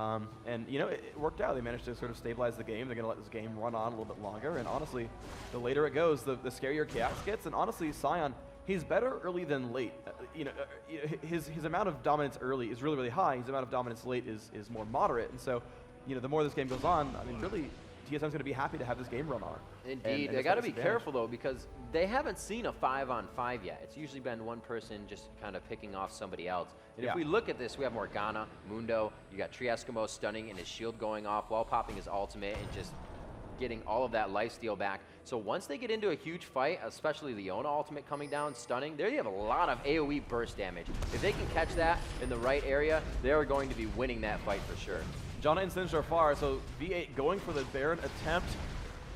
And, you know, it worked out. They managed to sort of stabilize the game. They're going to let this game run on a little bit longer. And honestly, the later it goes, the scarier Chaos gets. And honestly, Sion, he's better early than late. His amount of dominance early is really, really high. His amount of dominance late is more moderate. And so, you know, the more this game goes on, I mean, really, TSM's going to be happy to have this game run on. Indeed. They got to be careful, though, because they haven't seen a 5-on-5 yet. It's usually been one person just kind of picking off somebody else. And if we look at this, we have Morgana, Mundo, you got Tree Eskimo stunning and his shield going off while popping his ultimate and just getting all of that lifesteal back. So once they get into a huge fight, especially Leona ultimate coming down, stunning, there you have a lot of AoE burst damage. If they can catch that in the right area, they're going to be winning that fight for sure. Janna and Singed are far, so V8 going for the Baron attempt.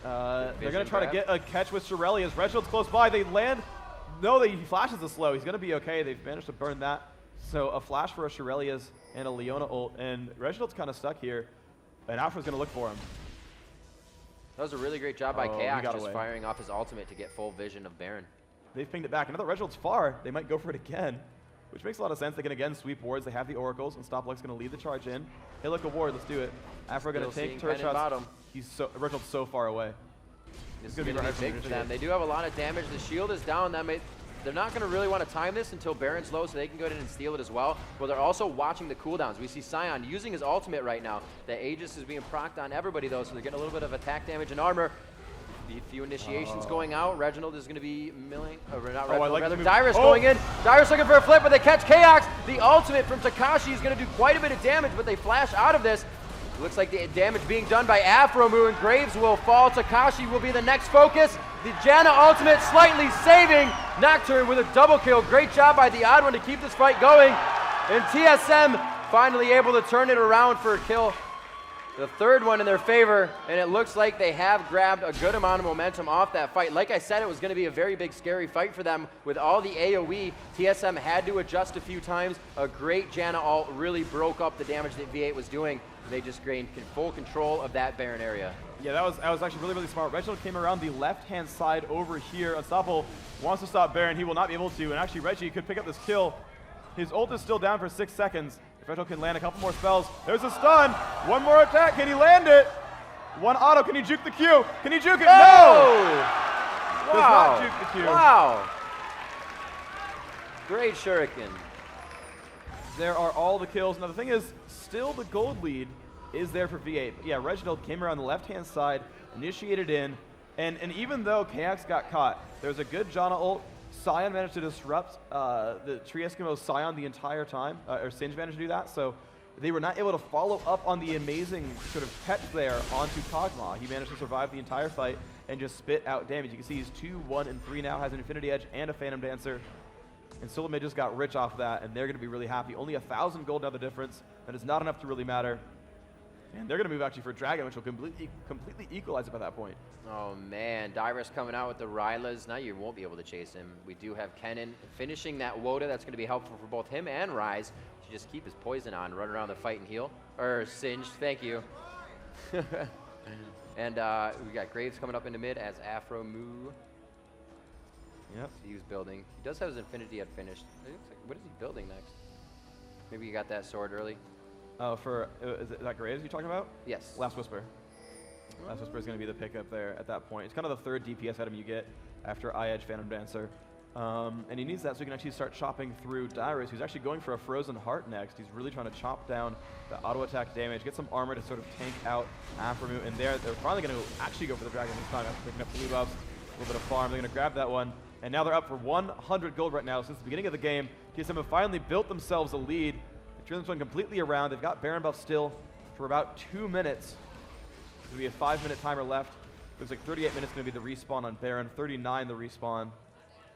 They're going to try to get a catch with Shirelli as Reginald's close by. They land. No, he flashes the slow. He's going to be okay. They've managed to burn that. So a flash for a Shirelius and a Leona ult, and Reginald's kind of stuck here, and Afro's going to look for him. That was a really great job by Chaos, just firing off his ultimate to get full vision of Baron. They've pinged it back. Another Reginald's far. They might go for it again, which makes a lot of sense. They can again sweep wards. They have the oracles, and Stopluck's going to lead the charge in. Hey, look, a ward. Let's do it. Afro going to take turret shots. Bottom. Reginald's so far away. This is going to be big for them. They do have a lot of damage. The shield is down. They're not going to really want to time this until Baron's low so they can go ahead and steal it as well. But they're also watching the cooldowns. We see Sion using his ultimate right now. The Aegis is being procced on everybody though, so they're getting a little bit of attack damage and armor. A few initiations going out. Reginald is going to be milling. Not Reginald, rather Dyrus going in. Dyrus looking for a flip, but they catch Chaos. The ultimate from Takashi is going to do quite a bit of damage, but they flash out of this. Looks like the damage being done by Afromu, and Graves will fall. Takashi will be the next focus. The Janna ultimate slightly saving Nocturne with a double kill. Great job by the odd one to keep this fight going. And TSM finally able to turn it around for a kill. The third one in their favor, and it looks like they have grabbed a good amount of momentum off that fight. Like I said, it was going to be a very big, scary fight for them. With all the AoE, TSM had to adjust a few times. A great Janna ult really broke up the damage that V8 was doing. They just gained full control of that Baron area. Yeah, that was actually really, really smart. Reginald came around the left-hand side over here. Unstoppable wants to stop Baron. He will not be able to, and actually Reggie could pick up this kill. His ult is still down for 6 seconds. If Reginald can land a couple more spells, there's a stun. One more attack. Can he land it? One auto. Can he juke the Q? Can he juke it? No! Wow. Does not juke the Q. Wow. Great shuriken. There are all the kills. Now the thing is, still the gold lead is there for V8. But yeah, Reginald came around the left-hand side, initiated in, and even though KX got caught, there's a good Janna ult. Sion managed to disrupt the Tree Eskimo Sion the entire time, or Singed managed to do that, so they were not able to follow up on the amazing sort of catch there onto Kog'Maw. He managed to survive the entire fight and just spit out damage. You can see he's 2, 1, and 3 now, has an Infinity Edge and a Phantom Dancer. And Suleiman just got rich off that, and they're going to be really happy. Only 1,000 gold now the difference. That is not enough to really matter. And they're going to move actually for Dragon, which will completely equalize it by that point. Oh man, Dyrus coming out with the Rylas. Now you won't be able to chase him. We do have Kennen finishing that Woda. That's going to be helpful for both him and Rise to just keep his poison on, run around the fight and heal. Or Singed, thank you. And we got Graves coming up into mid as Afro Moo. Yep. He was building. He does have his Infinity Edge finished. What is he building next? Maybe you got that sword early. Oh, is that Graves you're talking about? Yes. Last Whisper. Last Whisper is going to be the pickup there at that point. It's kind of the third DPS item you get after I-Edge Phantom Dancer. And he needs that so he can actually start chopping through Dyrus, who's actually going for a Frozen Heart next. He's really trying to chop down the auto attack damage, get some armor to sort of tank out Afromu. And they're finally going to actually go for the Dragon this time after picking up blue buffs. A little bit of farm. They're going to grab that one. And now they're up for 100 gold right now. Since the beginning of the game, TSM have finally built themselves a lead. They turned this one completely around. They've got Baron buff still for about 2 minutes. There's going to be a 5-minute timer left. Looks like 38 minutes going to be the respawn on Baron, 39 the respawn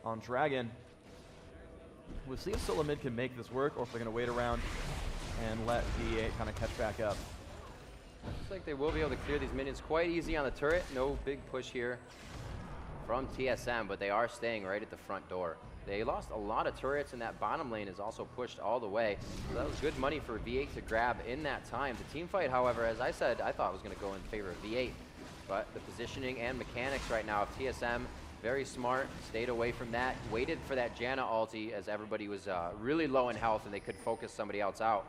on Dragon. We'll see if Solo Mid can make this work or if they're going to wait around and let V8 kind of catch back up. Looks like they will be able to clear these minions quite easy on the turret. No big push here from TSM, but they are staying right at the front door. They lost a lot of turrets, and that bottom lane is also pushed all the way. So that was good money for V8 to grab in that time. The team fight, however, as I said, I thought was going to go in favor of V8. But the positioning and mechanics right now of TSM, very smart, stayed away from that, waited for that Janna ulti as everybody was really low in health and they could focus somebody else out.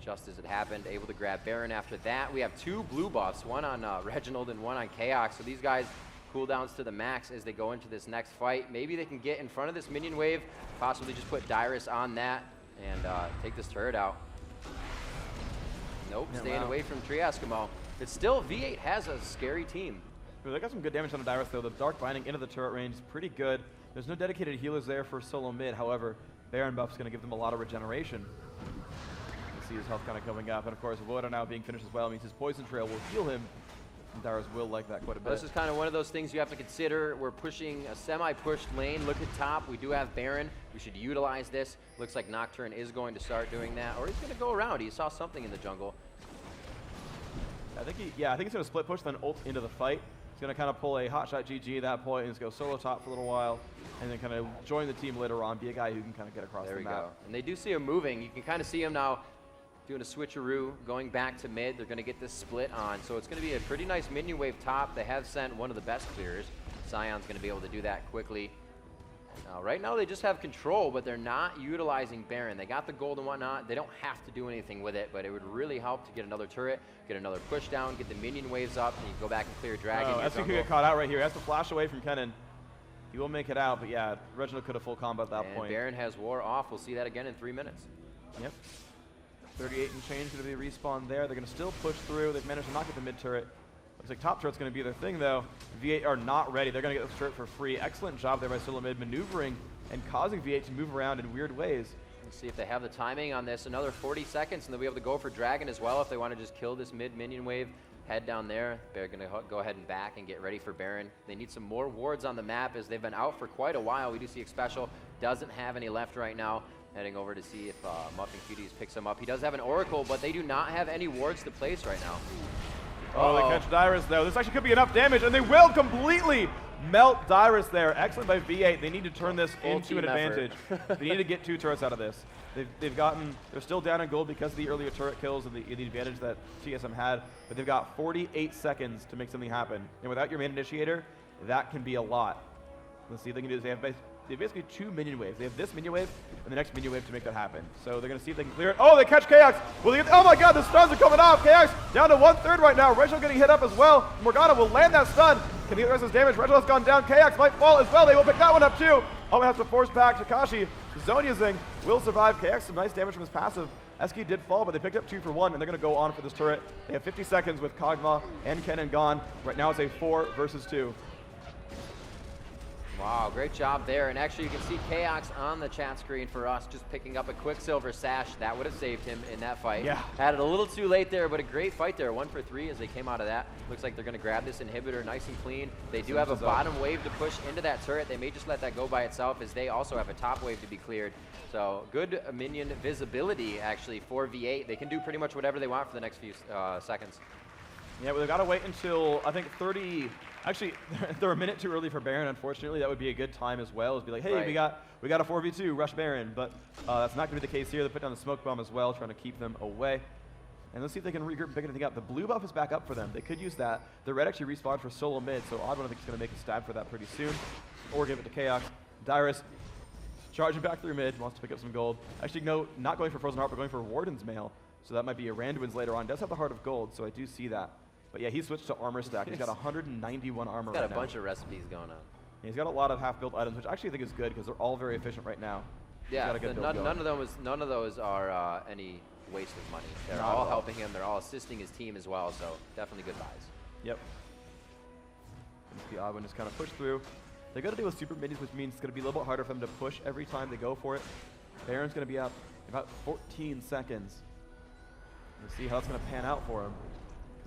just as it happened, able to grab Baron after that. We have 2 blue buffs, one on Reginald and one on Chaos. So these guys cooldowns to the max as they go into this next fight. Maybe they can get in front of this minion wave, possibly just put Dyrus on that and take this turret out. Nope, staying away from Tree Eskimo. It's still, V8 has a scary team. They got some good damage on the Dyrus though. The Dark Binding into the turret range is pretty good. There's no dedicated healers there for solo mid. However, Baron buff's going to give them a lot of regeneration. You see his health kind of coming up. And of course, Voida now being finished as well means his Poison Trail will heal him. And Dyrus will like that quite a bit. This is kind of one of those things you have to consider. We're pushing a semi-pushed lane. Look at top. We do have Baron. We should utilize this. Looks like Nocturne is going to start doing that. Or he's going to go around. He saw something in the jungle. I think he's going to split push, then ult into the fight. He's going to kind of pull a hotshot GG at that point and just go solo top for a little while, and then kind of join the team later on, be a guy who can kind of get across the map. There we go. And they do see him moving. You can kind of see him now doing a switcheroo, going back to mid. They're going to get this split on. So it's going to be a pretty nice minion wave top. They have sent one of the best clears. Sion's going to be able to do that quickly. Right now they just have control, but they're not utilizing Baron. They got the gold and whatnot. They don't have to do anything with it, but it would really help to get another turret, get another push down, get the minion waves up, and you can go back and clear Dragon. Oh, SC could get caught out right here. He has to flash away from Kennen. He will make it out, but yeah, Reginald could have full combo at that point. Baron has war off. We'll see that again in 3 minutes. Yep. 38 and change going to be respawned there. They're going to still push through. They've managed to not get the mid turret. Looks like top turret's going to be their thing, though. V8 are not ready. They're going to get this turret for free. Excellent job there by solo mid, maneuvering and causing V8 to move around in weird ways. Let's see if they have the timing on this. Another 40 seconds, and they'll be able to go for Dragon as well if they want to just kill this mid minion wave. Head down there. They're going to go ahead and back and get ready for Baron. They need some more wards on the map as they've been out for quite a while. We do see Special doesn't have any left right now. Heading over to see if Muffin Cuties picks him up. He does have an Oracle, but they do not have any wards to place right now. Oh, they catch Dyrus though. This actually could be enough damage, and they will completely melt Dyrus there. Excellent by V8. They need to turn this into an advantage. They need to get 2 turrets out of this. They're still down in gold because of the earlier turret kills and the advantage that TSM had, but they've got 48 seconds to make something happen. And without your main initiator, that can be a lot. Let's see what they can do. They have basically 2 minion waves. They have this minion wave and the next minion wave to make that happen. So they're going to see if they can clear it. Oh, they catch Chaos. Will they get, oh my god, the stuns are coming off. Chaos down to 1/3 right now. Reginald getting hit up as well. Morgana will land that stun. Can he get the rest of his damage? Reginald's gone down. Chaos might fall as well. They will pick that one up too. Oh, has to force back. Takashi, Zonia Zing will survive. Chaos some nice damage from his passive. Eski did fall, but they picked up 2 for 1, and they're going to go on for this turret. They have 50 seconds with Kog'Maw and Kennen gone. Right now it's a 4 versus 2. Wow, great job there. And actually, you can see Chaos on the chat screen for us, just picking up a Quicksilver Sash. That would have saved him in that fight. Yeah. Had it a little too late there, but a great fight there. 1 for 3 as they came out of that. Looks like they're going to grab this inhibitor nice and clean. They do have a bottom wave to push into that turret. They may just let that go by itself as they also have a top wave to be cleared. So good minion visibility, actually, for V8. They can do pretty much whatever they want for the next few seconds. Yeah, well, they've got to wait until, I think, 30... Actually, they're a minute too early for Baron, unfortunately. That would be a good time as well, is be like, hey, right. we got a 4v2, rush Baron. But that's not going to be the case here. They put down the smoke bomb as well, trying to keep them away. And let's see if they can regroup and pick anything up. The blue buff is back up for them. They could use that. The red actually respawned for solo mid, so Odd One I think is going to make a stab for that pretty soon. Or give it to Chaos. Dyrus charging back through mid, wants to pick up some gold. Actually, no, not going for Frozen Heart, but going for Warden's Mail. So that might be a Randuin's later on. Does have the Heart of Gold, so I do see that. But yeah, he switched to armor stack. He's got 191 armor right now. He's got a bunch of recipes going on. Yeah, he's got a lot of half-built items, which I actually think is good because they're all very efficient right now. Yeah, none of those are any waste of money. They're all helping him. They're all assisting his team as well. So definitely good buys. Yep. The Odd One just kind of push through. They got to deal with super minions, which means it's going to be a little bit harder for them to push every time they go for it. Baron's going to be up about 14 seconds. We'll see how that's going to pan out for him.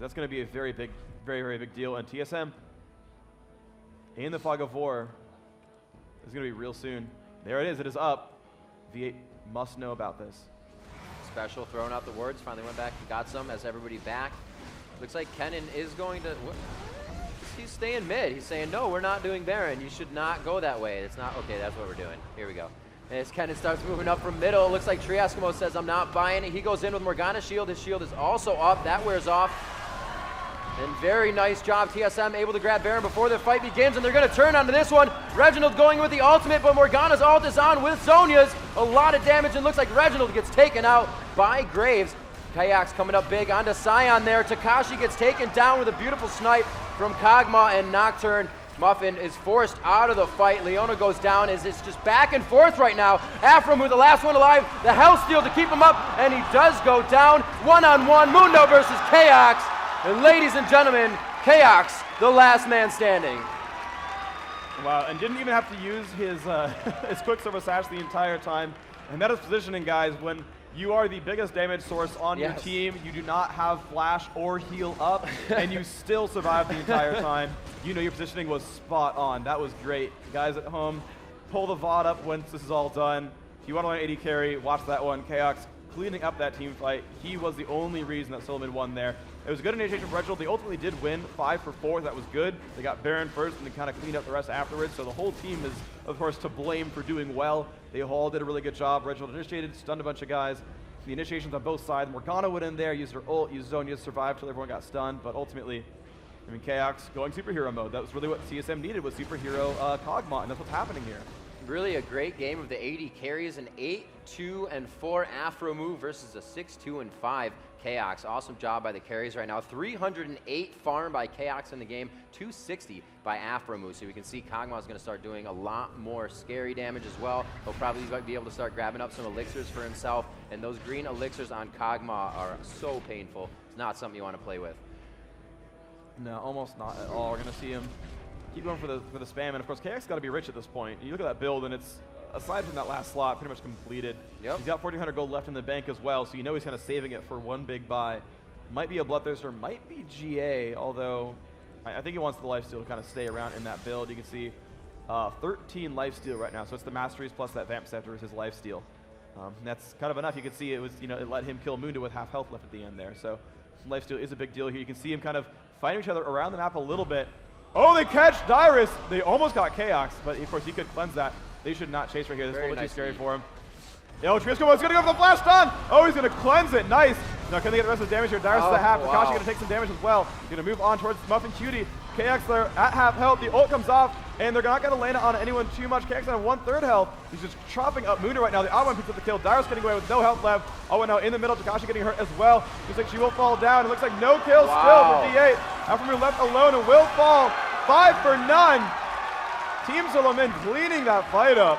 That's going to be a very, very big deal. And TSM in the fog of war is going to be real soon. There it is. It is up. V8 must know about this. Special throwing out the words. Finally went back and got some as everybody back. Looks like Kennen is going to... He's staying mid. He's saying, no, we're not doing Baron. You should not go that way. It's not... Okay, that's what we're doing. Here we go. And as Kennen starts moving up from middle, it looks like Tree Eskimo says, I'm not buying it. He goes in with Morgana's shield. His shield is also up. That wears off. And very nice job, TSM able to grab Baron before the fight begins, and they're going to turn onto this one. Reginald going with the ultimate, but Morgana's ult is on with Zonia's. A lot of damage, and looks like Reginald gets taken out by Graves. Kayaks coming up big onto Scion there. Takashi gets taken down with a beautiful snipe from Kog'Maw and Nocturne. Muffin is forced out of the fight. Leona goes down as it's just back and forth right now. Afromu, the last one alive, the Hellsteel to keep him up, and he does go down. One-on-one, Mundo versus Kaox. And ladies and gentlemen, Kaox, the last man standing. Wow, and didn't even have to use his, his Quicksilver Sash the entire time. And that is positioning, guys. When you are the biggest damage source on your team, you do not have flash or heal up, and you still survive the entire time. You know your positioning was spot on. That was great. Guys at home, pull the VOD up once this is all done. If you want to learn AD carry, watch that one. Kaox cleaning up that team fight. He was the only reason that Silliman won there. It was a good initiation from Reginald. They ultimately did win 5 for 4. That was good. They got Baron first and they kind of cleaned up the rest afterwards. So the whole team is, of course, to blame for doing well. They all did a really good job. Reginald initiated, stunned a bunch of guys. The initiations on both sides. Morgana went in there, used her ult, used Zhonya, survived till everyone got stunned. But ultimately, I mean, Kaox going superhero mode. That was really what TSM needed, was superhero Kog'Maw, and that's what's happening here. Really a great game of the AD carries, an 8-2-4 Afromu versus a 6-2-5 Kaox. Awesome job by the carries right now. 308 farm by Kaox in the game, 260 by Afromu. So we can see Kog'Maw is going to start doing a lot more scary damage as well. He'll probably be able to start grabbing up some elixirs for himself, and those green elixirs on Kog'Maw are so painful. It's not something you want to play with. No, almost not at all. We're going to see him keep going for the spam, and of course Kaox got to be rich at this point. You look at that build, and it's, aside from that last slot, pretty much completed. Yep. He's got 1,400 gold left in the bank as well, so you know he's kind of saving it for one big buy. Might be a Bloodthirster, might be GA, although I think he wants the lifesteal to kind of stay around in that build. You can see 13 lifesteal right now, so it's the Masteries plus that Vamp Scepter is his lifesteal. That's kind of enough. You can see it was, you know, it let him kill Mundo with half health left at the end there. So lifesteal is a big deal here. You can see him kind of fighting each other around the map a little bit. Oh, they catch Dyrus. They almost got Kaox, but of course he could cleanse that. They should not chase right here. This is a little too scary for him. Yo, Triesco is going to go for the flash stun. Oh, he's going to cleanse it. Nice. Now, can they get the rest of the damage here? Dyrus is at half. Takashi going to take some damage as well. Going to move on towards Muffin Cutie. Kaox there at half health. The ult comes off, and they're not going to land it on anyone too much. Kaox on 1/3 health. He's just chopping up Mundo right now. The Awan picks up the kill. Dyrus getting away with no health left. Oh, now in the middle, Takashi getting hurt as well. Looks like she will fall down. It looks like no kills still for D8. Afromu left alone and will fall. 5 for none. Team Silliman cleaning that fight up.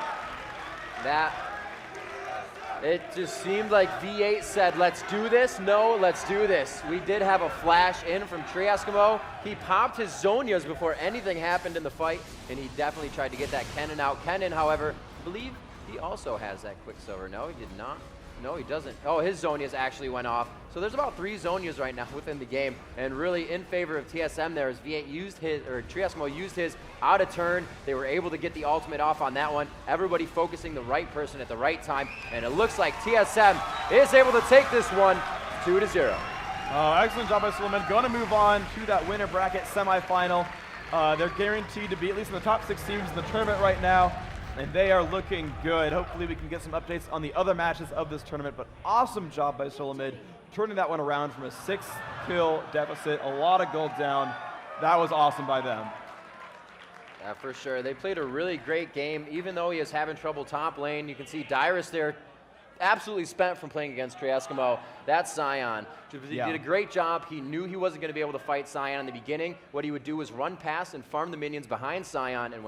It just seemed like V8 said, let's do this. No, let's do this. We did have a flash in from Triesco. He popped his Zhonyas before anything happened in the fight, and he definitely tried to get that Kennen out. Kennen, however, I believe he also has that Quicksilver. No, he did not. No, he doesn't. Oh, his Zhonyas actually went off. So there's about 3 Zhonyas right now within the game, and really in favor of TSM there as V8 used his, or Triesco used his out of turn. They were able to get the ultimate off on that one. Everybody focusing the right person at the right time, and it looks like TSM is able to take this one 2-0. Excellent job by Silliman. Going to move on to that winner bracket semifinal. They're guaranteed to be at least in the top 6 teams in the tournament right now, and they are looking good. Hopefully we can get some updates on the other matches of this tournament, but awesome job by Silliman, turning that one around from a 6-kill deficit, a lot of gold down. That was awesome by them. Yeah, for sure. They played a really great game, even though he is having trouble top lane. You can see Dyrus there absolutely spent from playing against Triesco. That's Scion. He did a great job. He knew he wasn't going to be able to fight Scion in the beginning. What he would do was run past and farm the minions behind Scion, and